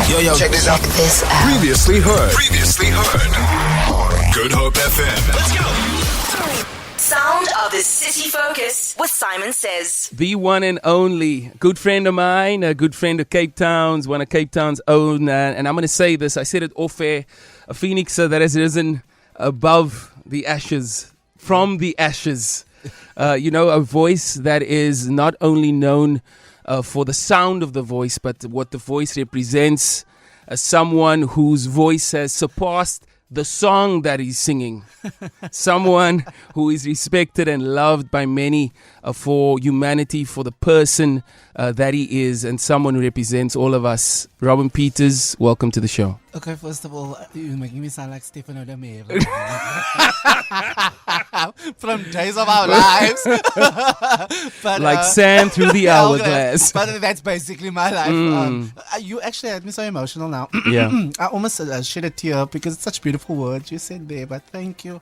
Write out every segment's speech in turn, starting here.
Yo, check this out. Previously heard. Good Hope FM. Let's go. Sound of the City Focus with Saaiman Says. The one and only good friend of mine, a good friend of Cape Town's, one of Cape Town's own, and I'm going to say this, I said it off air, a phoenixer that has risen above the ashes, from the ashes. A voice that is not only known for the sound of the voice, but what the voice represents, someone whose voice has surpassed the song that he's singing. Someone who is respected and loved by many for humanity, for the person that he is, and someone who represents all of us. Robin Pieters, welcome to the show. Okay, first of all, you're making me sound like Stefano de Meer. From Days of Our Lives. But, like sand through the hourglass. But that's basically my life. You actually had me so emotional now. Yeah. I almost shed a tear because it's such beautiful words you said there, but thank you.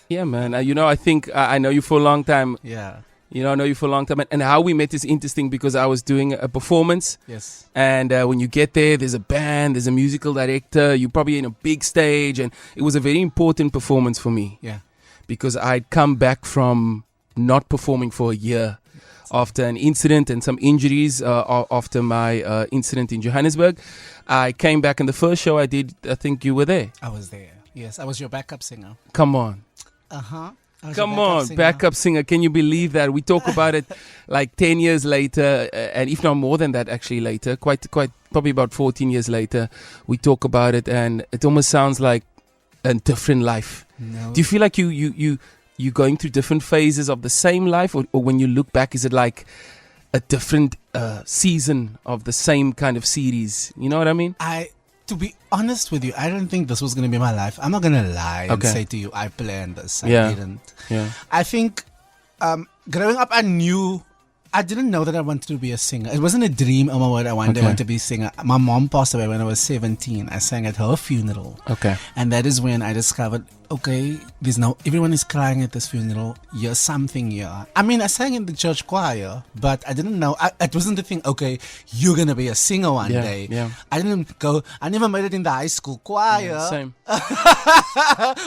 Yeah, man. I think I know you for a long time. Yeah. I know you for a long time. And how we met is interesting because I was doing a performance. Yes. And when you get there, there's a band, there's a musical director. You're probably in a big stage. And it was a very important performance for me. Yeah. Because I'd come back from not performing for a year after an incident and some injuries after my incident in Johannesburg. I came back, and the first show I did, I think you were there. I was there. Yes, I was your backup singer. Come on. Uh-huh. Come on, backup singer. Can you believe that? We talk about it like 10 years later, and if not more than that, actually later, quite probably about 14 years later, we talk about it, and it almost sounds like a different life. No. Do you feel like you're going through different phases of the same life, or when you look back, is it like a different season of the same kind of series? You know what I mean? To be honest with you, I don't think this was going to be my life. I'm not going to lie and say to you, I planned this. I didn't. Yeah. I think growing up, I didn't know that I wanted to be a singer. It wasn't a dream, oh my word, I wanted to be a singer. My mom passed away when I was 17. I sang at her funeral. Okay. And that is when I discovered, everyone is crying at this funeral. You're something here. I mean, I sang in the church choir, but I didn't know. It wasn't the thing, you're going to be a singer one day. Yeah. I never made it in the high school choir. Yeah, same.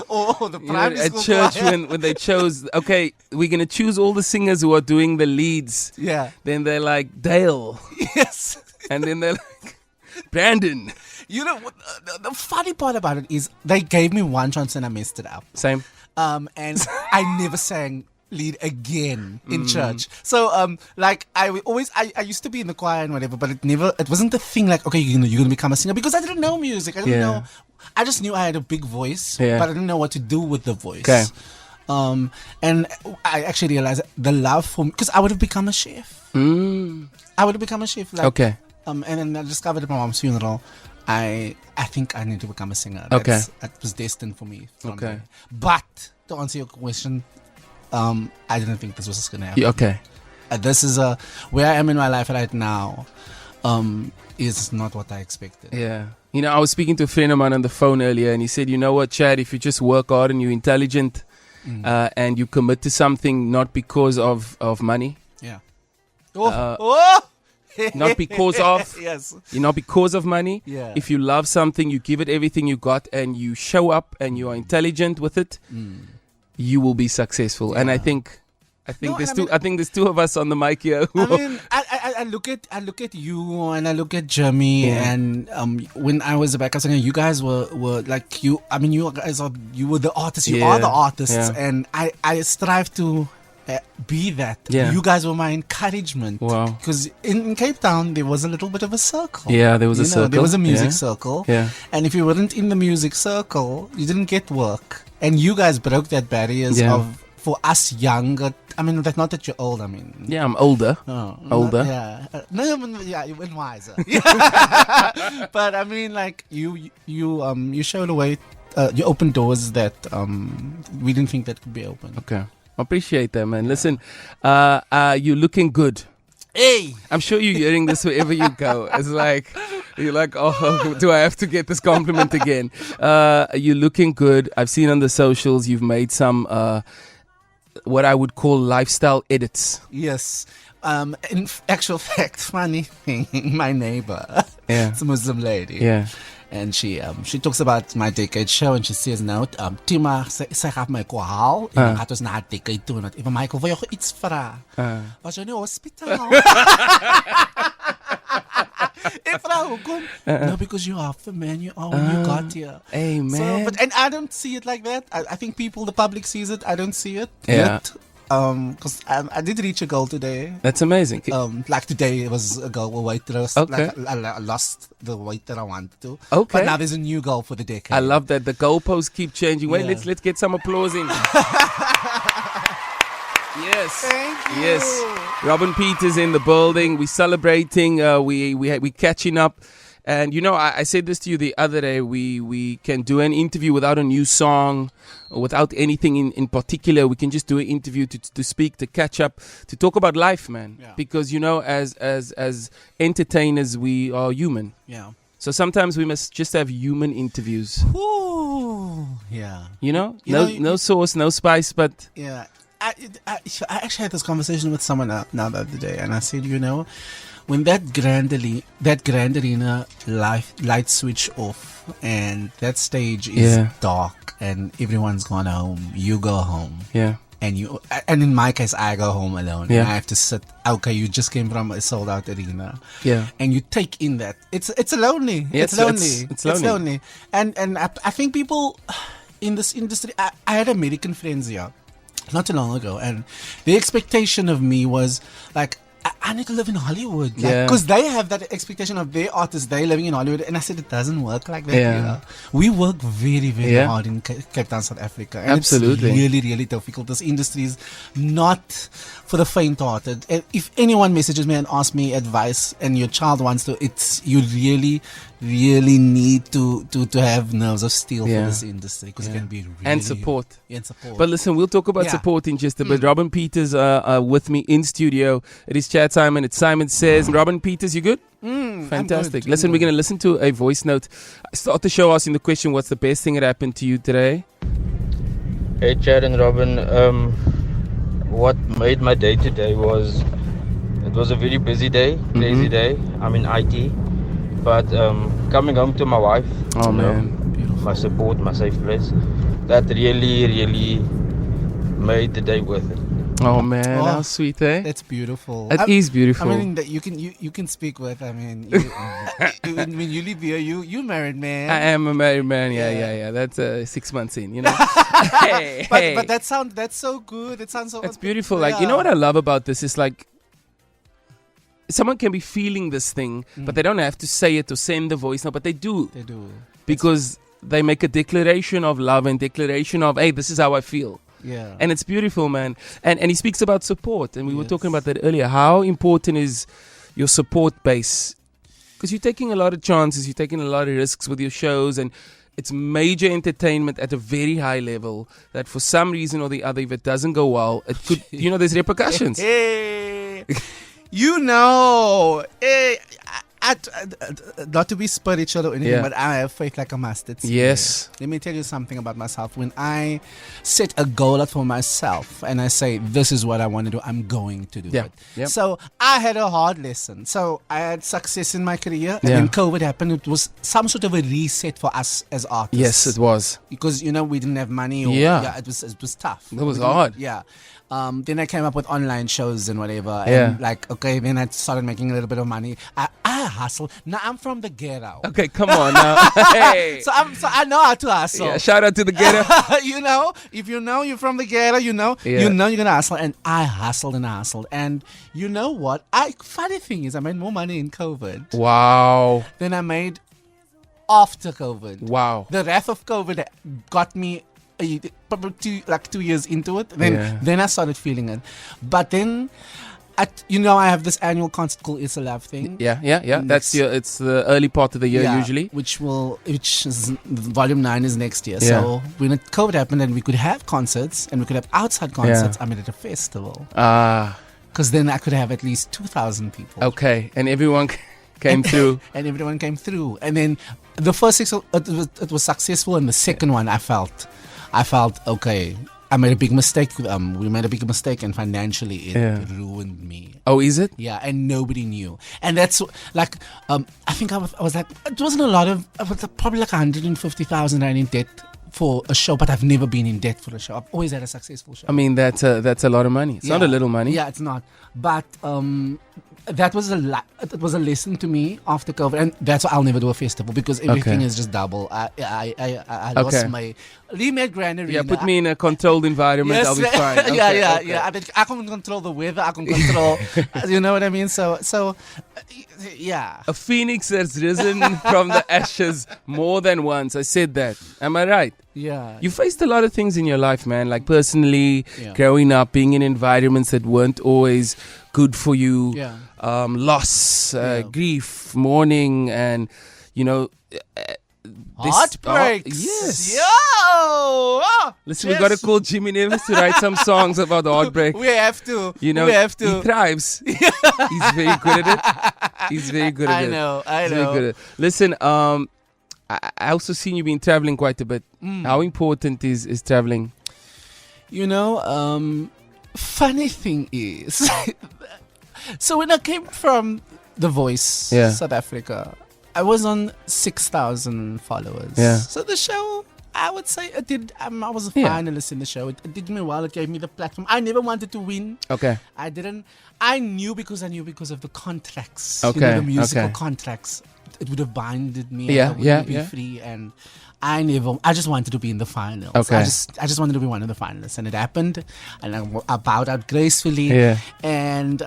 Or the primary school at church choir. when they chose, we're going to choose all the singers who are doing the leads. Yeah. Then they're like, Dale. Yes. And then they're like, Brandon. You know, the funny part about it is they gave me one chance and I messed it up. Same. And I never sang lead again in church. So, I used to be in the choir and whatever, but it wasn't the thing like, you're going to become a singer, because I didn't know music. I didn't know. I just knew I had a big voice, but I didn't know what to do with the voice. Okay. And I actually realized the love for me, because I would have become a chef. I would have become a chef. And then I discovered at my mom's funeral, I think I need to become a singer. That was destined for me. There. But to answer your question, I didn't think this was going to happen. Okay. This is where I am in my life right now. Is not what I expected. Yeah. I was speaking to a friend of mine on the phone earlier, and he said, you know what, Chad, if you just work hard and you're intelligent and you commit to something not because of money. Yeah. Not because of not because of money. Yeah. If you love something, you give it everything you got, and you show up and you are intelligent with it, you will be successful. Yeah. And I think there's two of us on the mic here. I look at you and I look at Jeremy, and when I was a backup singer, you guys were like you. I mean, you guys were the artists. You are the artists, and I strive to be that. Yeah. You guys were my encouragement. Wow. Because in Cape Town there was a little bit of a circle. Yeah, there was a circle. There was a music circle. Yeah. And if you weren't in the music circle, you didn't get work. And you guys broke that barriers for us younger. I mean, that's not that you're old. I mean, yeah, I'm older. Older. You went wiser. But I mean, like you showed a way. You opened doors that we didn't think that could be open. Okay. I appreciate that, man. Listen, you're looking good. Hey! I'm sure you're hearing this wherever you go. It's like, you're like, oh, do I have to get this compliment again? You're looking good. I've seen on the socials you've made some, what I would call lifestyle edits. Yes. In actual fact, funny thing, my neighbor, it's a Muslim lady. Yeah. And she talks about my decade show and she says nou, Tima, sy gaat my kwa haal en dan gaat ons na haar decade toe en dat even Michael, wil jy gou iets vra? Was jy in die hospitaal? Ek vra hoekom? No, because you are the man you are when you got here. Hey, man. So, and I don't see it like that. I think the public sees it. I don't see it. Yeah. Yet. Because I did reach a goal today. That's amazing. Like today it was a goal weight that Okay. I lost the weight that I wanted to. Okay. But now there's a new goal for the decade. I love that. The goalposts keep changing. Wait, Yeah. let's get some applause in. Yes. Thank you. Yes. Robin Pieters in the building. We're celebrating. We catching up. And you know, I said this to you the other day. We can do an interview without a new song, or without anything in particular. We can just do an interview to speak, to catch up, to talk about life, man. Yeah. Because you know, as entertainers, we are human. Yeah. So sometimes we must just have human interviews. Ooh. Yeah. You know, You no sauce, no spice, but Yeah. I actually had this conversation with someone now the other day, and I said, you know, when that grand arena light switch off and that stage is dark and everyone's gone home, you go home. yeah, And in my case, I go home alone. Yeah. And I have to sit. Okay, you just came from a sold out arena. yeah, And you take in that. It's lonely. Yeah, it's lonely. it's lonely. And I think people in this industry. I had American friends here not too long ago, and the expectation of me was like, I need to live in Hollywood. Yeah. Because they have that expectation of their artists, they living in Hollywood. And I said, it doesn't work like that. Yeah. You know? We work very, very Yeah. hard in Cape Town, South Africa. And Absolutely. It's really, really difficult. This industry is not for the faint-hearted. If anyone messages me and asks me advice and your child wants to, you really, really need to have nerves of steel Yeah. for this industry. Because it can be really... and support. Yeah, and support. But listen, we'll talk about Yeah. support in just a bit. Robin Pieters with me in studio. It is Chat Saaiman. It's Saaiman Says. Robin Pieters, you good? Fantastic. good. Listen, we're going to listen to a voice note. I start the show asking the question, what's the best thing that happened to you today? Hey Chad and Robin, what made my day today was, it was a very busy day, crazy day. I'm in IT, but coming home to my wife, Oh, man. my support, my safe place, that really, really made the day worth it. Oh, man. Oh, How sweet, eh? That's beautiful. It is beautiful. I mean, that you can speak with. I mean, when you live here, you married man. I am a married man. Yeah. Yeah. That's 6 months in, you know. hey, But that's so good. It sounds so. It's beautiful. Like, you know what I love about this is like, someone can be feeling this thing, but they don't have to say it or send the voice note, but they do. They do. Because they make a declaration of love and declaration of, hey, this is how I feel. Yeah. And it's beautiful, man. And he speaks about support. And we were Yes. talking about that earlier. How important is your support base? Because you're taking a lot of chances. You're taking a lot of risks with your shows. And it's major entertainment at a very high level that for some reason or the other, if it doesn't go well, it could, there's repercussions. Hey, you know, not to be spiritual or anything, Yeah. but I have faith like a mustard seed. Yes. Let me tell you something about myself. When I set a goal out for myself and I say, this is what I want to do, I'm going to do Yeah. it. Yep. So I had a hard lesson. So I had success in my career. And Yeah. when COVID happened, it was some sort of a reset for us as artists. Yes, it was. Because, we didn't have money. Or, Yeah. it was tough. It was We didn't- hard. Yeah. Then I came up with online shows and whatever. Yeah. And then I started making a little bit of money. I hustle. Now I'm from the ghetto. Okay, come on now. Hey. So I know how to hustle. Yeah, shout out to the ghetto. If you know you're from the ghetto, you know Yeah. you're gonna hustle. And I hustled and hustled. And you know what? Funny thing is, I made more money in COVID Wow. than I made after COVID. Wow. The wrath of COVID got me probably 2 years into it. Yeah. Then I started feeling it. But then, I have this annual concert called It's a Love thing. Yeah. That's it's the early part of the year usually. Which is volume 9 is next year. Yeah. So when COVID happened and we could have concerts and we could have outside concerts, I made it a festival. Because then I could have at least 2,000 people. Okay. And everyone came through. And everyone came through. And then the first 6, it was successful. And the second one, I felt, okay, I made a big mistake. We made a big mistake, and financially it ruined me. Oh, is it? Yeah, and nobody knew. And that's like, I think I was like, it wasn't a lot of, I was probably like 150,000 rand in debt for a show, but I've never been in debt for a show. I've always had a successful show. I mean, that's a lot of money. It's not a little money. Yeah, it's not. But that was it was a lesson to me after COVID, and that's why I'll never do a festival, because everything is just double. I lost my Limet Grand Arena. Yeah, put me in a controlled environment. I'll be fine. Okay, yeah. I mean, I can control the weather. I can control. You know what I mean? So, yeah. A phoenix that's risen from the ashes more than once. I said that. Am I right? Yeah. You faced a lot of things in your life, man. Like personally, growing up, being in environments that weren't always good for you. Yeah. Loss, grief, mourning, and heartbreaks. Yes. Yo. Listen, we got to call Jimmy Nevis to write some songs about heartbreak. We have to. We have to. He thrives. He's very good at it. I know. Very good at it. Listen, I also seen you been traveling quite a bit. How important is traveling? Funny thing is, so when I came from The Voice, South Africa, I was on 6,000 followers. Yeah. So the show, I would say it did. I was a finalist in the show. It did me well. It gave me the platform. I never wanted to win. Okay. I didn't. I knew because of the contracts. Okay. The musical contracts. It would have binded me. I wouldn't be free, and I just wanted to be in the finals. Okay. I just wanted to be one of the finalists, and it happened, and I bowed out gracefully. Yeah. And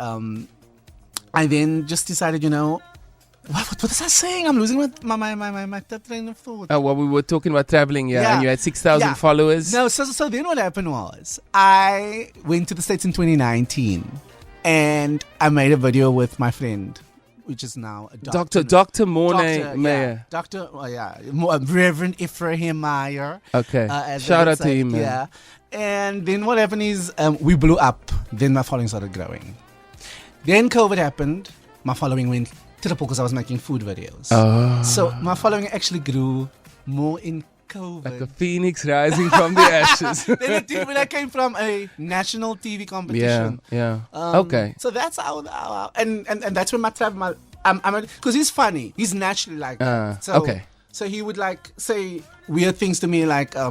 I then just decided, what was I saying? I'm losing my train of thought. Oh, well, we were talking about traveling, and you had 6,000 followers. No, so then what happened was, I went to the States in 2019, and I made a video with my friend, which is now a doctor. Dr. Mornay Meyer. Reverend Ephraim Meyer. Okay. Shout out to him, man. Yeah. And then what happened is, we blew up. Then my following started growing. Then COVID happened. My following went triple because I was making food videos. Oh. So my following actually grew more in COVID. Like a phoenix rising from the ashes. Then it did when I came from a national TV competition. Yeah. Okay. So that's how and that's when my travel. Because he's funny. He's naturally like that. Okay. So he would like say weird things to me like or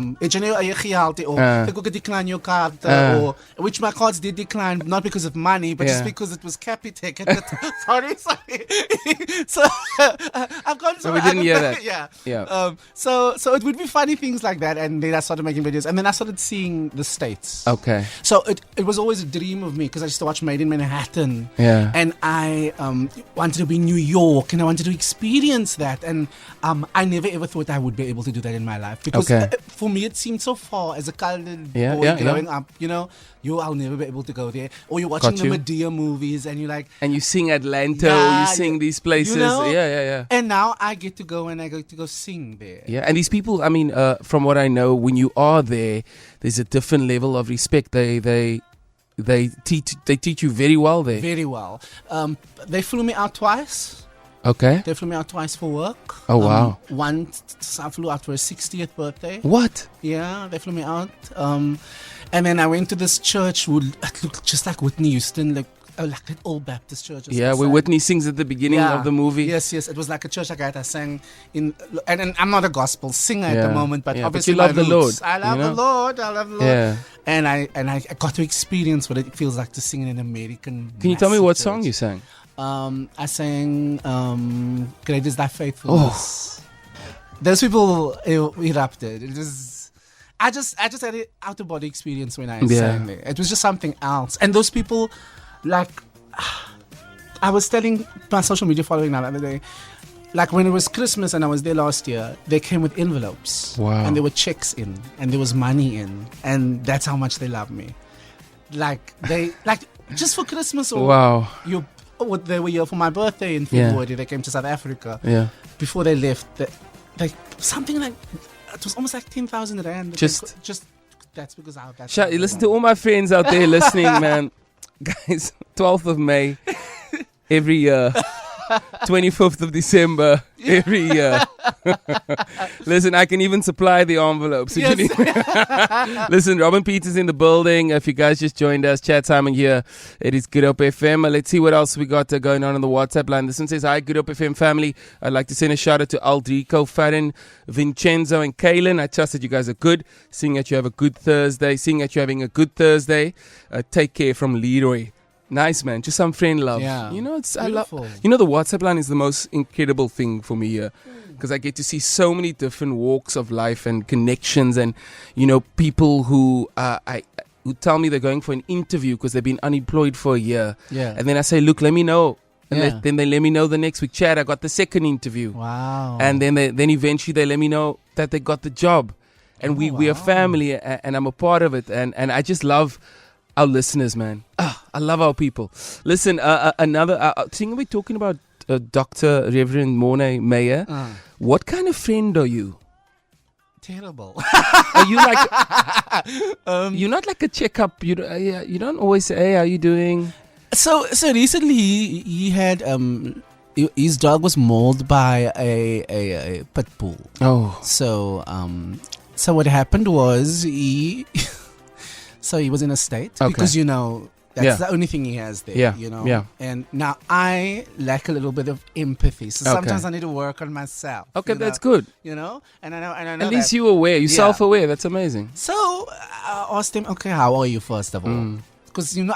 decline your card or which my cards did decline not because of money but just because it was Capitec. sorry. So I've gone. So we didn't hear that. Yeah. So it would be funny things like that, and then I started making videos, and then I started seeing the States. Okay. So it was always a dream of me because I used to watch Made in Manhattan. Yeah. And I wanted to be in New York, and I wanted to experience that, and I never ever thought I would be able to do that in my life because for me it seemed so far as a colored boy growing up. I'll never be able to go there. Or you're watching the Medea movies and you're like, and you sing Atlanta or you sing these places. Yeah. And now I get to go and I get to go sing there. Yeah, and these people, I mean, from what I know, when you are there, there's a different level of respect. They teach you very well there. Very well. They flew me out twice. Okay. They flew me out twice for work. Oh, wow. Once I flew out for a 60th birthday. What? Yeah, they flew me out. And then I went to this church. It looked just like Whitney Houston, like an old Baptist church. Yeah, where Whitney sings at the beginning of the movie. Yes. It was like a church like that. I sang in, and I'm not a gospel singer at the moment, but obviously but you love the Lord. I love the Lord. Yeah. And I got to experience what it feels like to sing in an American. Can you tell me what song you sang? I sang Great is Thy Faithfulness. Those people erupted. It was I just had an out of body experience when I sang there. It was just something else. And those people, like, I was telling my social media following now the other day, like when it was Christmas and I was there last year, they came with envelopes. Wow. And there were checks in and there was money in, and that's how much they love me. Like just for Christmas or they were here for my birthday in February. They came to South Africa. Yeah. Before they left, something like it was almost like 10,000 rand. Just that's because I have that. Listen to all my friends out there listening, man. Guys, 12th of May every year. 25th of December every year. Listen, I can even supply the envelopes. If you need. Listen, Robin Pieters in the building. If you guys just joined us, Chad Saaiman here. It is Good Up FM. Let's see what else we got going on the WhatsApp line. This one says, hi, Good Up FM family. I'd like to send a shout out to Aldrico, Farron, Vincenzo, and Kaylin. I trust that you guys are good. Seeing that you have a good Thursday. Seeing that you're having a good Thursday. Take care from Leroy. Nice, man. Just some friend love. Yeah. You know, it's beautiful. I love. You know, the WhatsApp line is the most incredible thing for me here, because I get to see so many different walks of life and connections, and people who who tell me they're going for an interview because they've been unemployed for a year. Yeah. And then I say, look, let me know. And Yeah. then they let me know the next week. Chad, I got the second interview. Wow. And then eventually they let me know that they got the job, and we are family, and I'm a part of it, and I just love our listeners, man. I love our people. Listen, another thing we're talking about, Dr. Reverend Mornay Meyer. What kind of friend are you? Terrible. Are you like? You're not like a checkup. You don't always say, "Hey, how you doing?" So recently he had his dog was mauled by a pit bull. Oh, So what happened was he was in a state, because that's the only thing he has there. Yeah. And now I lack a little bit of empathy, so sometimes I need to work on myself. okay, that's good. And I know. At least you're aware. You're self-aware. That's amazing. So I asked him, okay, how are you first of all? Because I'm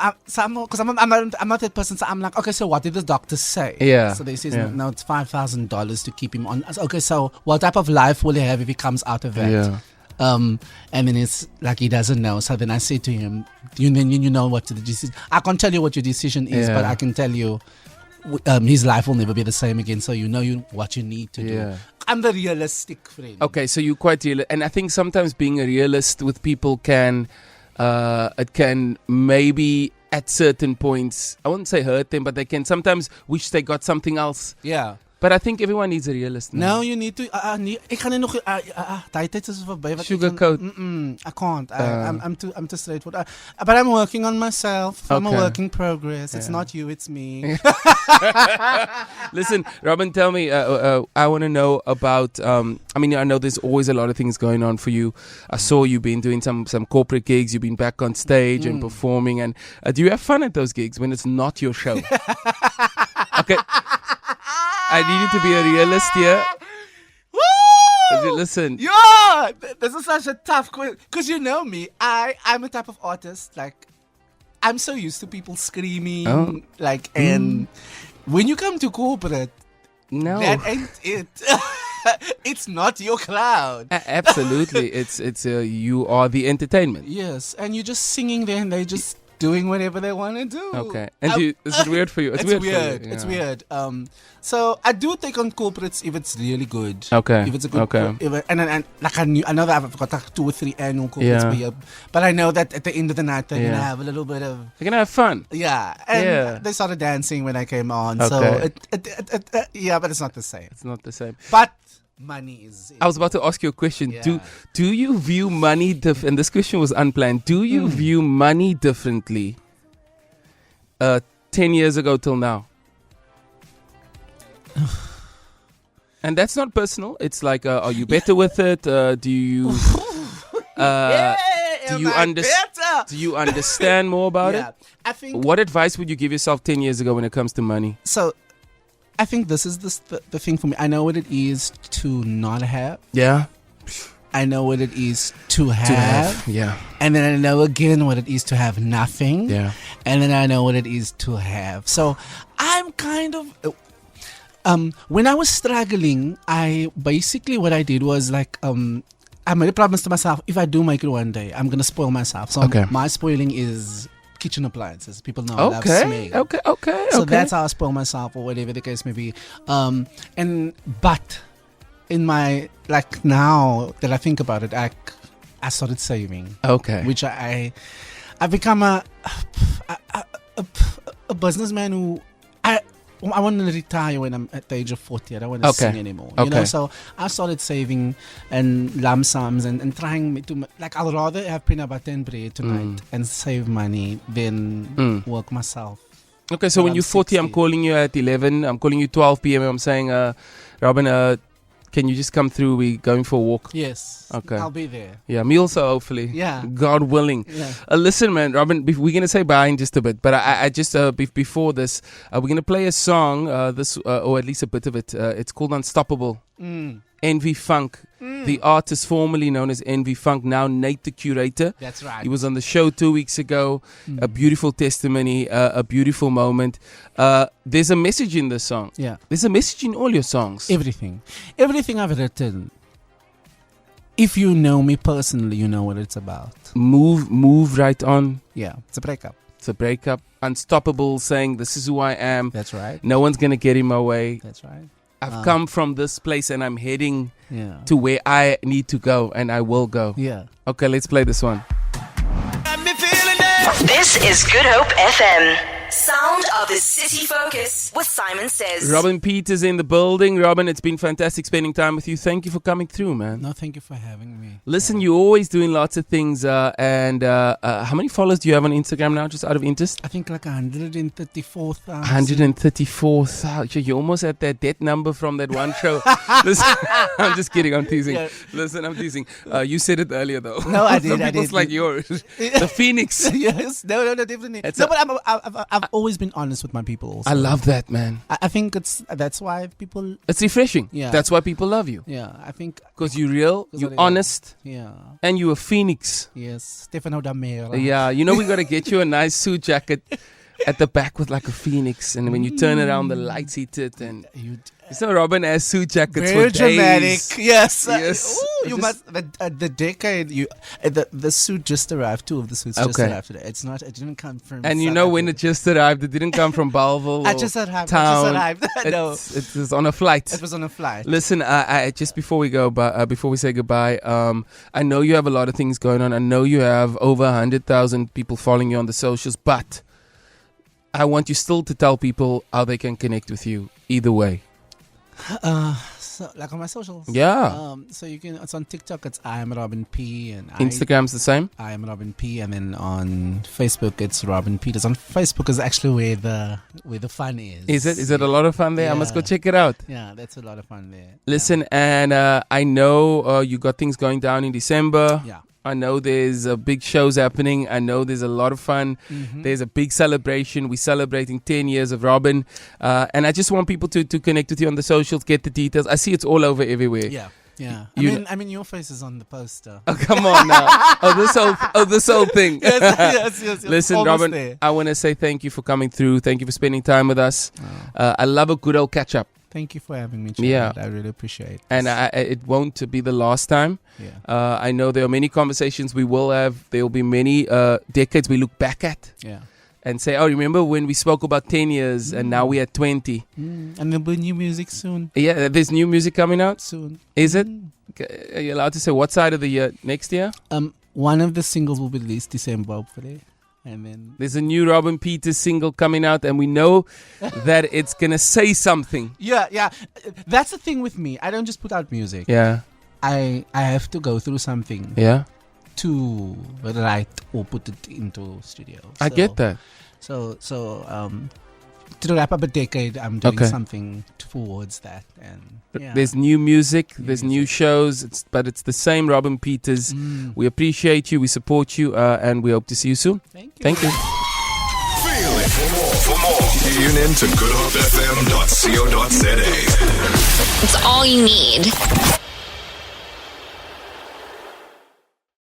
not that person. So I'm like, okay, so what did the doctor say? Yeah. So they says no, it's $5,000 to keep him on. I said, okay, so what type of life will he have if he comes out of that? Yeah. And then it's like he doesn't know. So then I say to him, you know what the decision. I can't tell you what your decision is, but I can tell you, his life will never be the same again. So what you need to do. I'm the realistic friend. Okay, so you're quite real, and I think sometimes being a realist with people can maybe at certain points, I wouldn't say hurt them, but they can sometimes wish they got something else. Yeah. But I think everyone needs a realist now. No, you need to. Ik kan nog. Tijd is voorbij. Sugarcoat. I can't. I'm too straightforward. But I'm working on myself. I'm a work in progress. It's not you. It's me. Listen, Robin, tell me. I want to know about. I know there's always a lot of things going on for you. I saw you've been doing some corporate gigs. You've been back on stage and performing. And do you have fun at those gigs when it's not your show? Okay. I need you to be a realist here. Woo! Listen. Yeah! This is such a tough question. Because you know me. I'm a type of artist. Like, I'm so used to people screaming. And when you come to corporate, no, that ain't it. It's not your crowd. Absolutely. It's you are the entertainment. Yes. And you're just singing there and they just doing whatever they want to do. Okay. And is it weird for you? It's weird. For you. Yeah. It's weird. So I do take on corporates if it's really good. Okay. If it's a good. Okay. And like I know that I've got like 2 or 3 annual corporates per year, but I know that at the end of the night they're gonna have a little bit of. They're gonna have fun. Yeah. And they started dancing when I came on. Okay. So but it's not the same. It's not the same. But money is. I was about to ask you a question. Yeah. Do you view money and this question was unplanned. Do you view money differently 10 years ago till now? And that's not personal. It's like, are you better with it? Do you do you understand more about it? I think. What advice would you give yourself 10 years ago when it comes to money? So, I think this is the thing for me. I know what it is to not have. Yeah. I know what it is to have. Yeah. And then I know again what it is to have nothing. Yeah. And then I know what it is to have. So I'm kind of when I was struggling, what I did was like I made a promise to myself, if I do make it one day, I'm gonna spoil myself. So my spoiling is kitchen appliances. People know I love smell. Okay. So that's how I spoil myself, or whatever the case may be. But in my, like, now that I think about it, I started saving. Okay. Which I've become a businessman who I want to retire when I'm at the age of 40. I don't want to sing anymore. You know, so I started saving and lump sums and trying to, like, I'd rather have peanut butter and bread tonight and save money than work myself Okay, so But when I'm you're 40, I'm 60. calling you at 11. I'm calling you 12 p.m. I'm saying, Robin, can you just come through? We're going for a walk. Yes. Okay. I'll be there. Yeah, me also, hopefully. Yeah. God willing. Yeah. Listen, man, Robin, we're going to say bye in just a bit. But I just, before this, we're going to play a song, or at least a bit of it. It's called Unstoppable. Envy Funk. The artist formerly known as Envy Funk, now Nate the Curator. That's right. He was on the show 2 weeks ago. A beautiful testimony, a beautiful moment. There's a message in this song. Yeah. There's a message in all your songs. Everything I've written. If you know me personally, you know what it's about. Move right on. Yeah. It's a breakup. It's a breakup. Unstoppable, saying this is who I am. That's right. No one's going to get in my way. That's right. I've come from this place and I'm heading Yeah. to where I need to go, and I will go. Yeah. Okay, let's play this one. This is Good Hope FM. Sound of the City Focus with Saaiman Says. Robin Pieters in the building. Robin, it's been fantastic spending time with you. Thank you for coming through, man. No, thank you for having me. Listen, you're always doing lots of things. And how many followers do you have on Instagram now, just out of interest? I think like 134,000. 134,000. You're almost at that death number from that one show. Listen, I'm just kidding. I'm teasing. Yeah. Listen, I'm teasing. You said it earlier, though. No, I did. Some I people's did. like yours. The Phoenix. Yes. No, definitely. It's No, but I've always been honest with my people also. I love that, man. I think that's why people. It's refreshing. Yeah. That's why people love you. Yeah, I think. Because you're real, you're honest, Yeah. and you're a phoenix. Yes. Stefano Damera. Yeah, you know we got to get you a nice suit jacket at the back with like a phoenix, and when you turn around, the lights hit it, and so Robin has suit jackets Very for dramatic. days. Yes. Yes. You must. The decade. The suit just arrived. Two of the suits just Okay. arrived today. It didn't come from. And you South know when it Africa. just arrived, it didn't come from Bellville. I or just arrived. Town. No. It was on a flight. It was on a flight. Listen, I just before we go, before we say goodbye, I know you have a lot of things going on. I know you have over 100,000 people following you on the socials, but I want you still to tell people how they can connect with you. Either way, So like on my socials. yeah. So you can. It's on TikTok. It's I am Robin P. And Instagram's the same. I am Robin P. And then on Facebook it's Robin Pieters. On Facebook is actually where the fun is. Is it a lot of fun there? I must go Yeah. check it out. Yeah, that's a lot of fun there. Listen, and I know you got things going down in December. Yeah. I know there's big shows happening. I know there's a lot of fun. There's a big celebration. We're celebrating 10 years of Robin. And I just want people to connect with you on the socials, get the details. I see it's all over everywhere. Yeah. Yeah. You I mean, your face is on the poster. Oh, come on now. this whole thing. yes. Listen, Almost Robin, there. I want to say thank you for coming through. Thank you for spending time with us. I love a good old catch-up. Thank you for having me, Chad. Yeah. I really appreciate it. And it won't be the last time. Yeah. I know there are many conversations we will have. There will be many decades we look back at Yeah. and say, oh, remember when we spoke about 10 years and now we're at 20. And there'll be new music soon. Yeah, there's new music coming out. Soon. Is it? Okay, are you allowed to say what side of the year? Next year? One of the singles will be released December, hopefully. And then There's a new Robin Pieters single coming out, and we know that it's going to say something. yeah. That's the thing with me. I don't just put out music. Yeah. I have to go through something Yeah. to write or put it into studio. I get that. So to wrap up a decade, I'm doing Okay. something towards that. And yeah. There's new music, there's new shows, but it's the same Robin Pieters. We appreciate you, we support you, and we hope to see you soon. Thank you. Thank you. Feel it. For more, tune in to goodhopefm.co.za. It's all you need.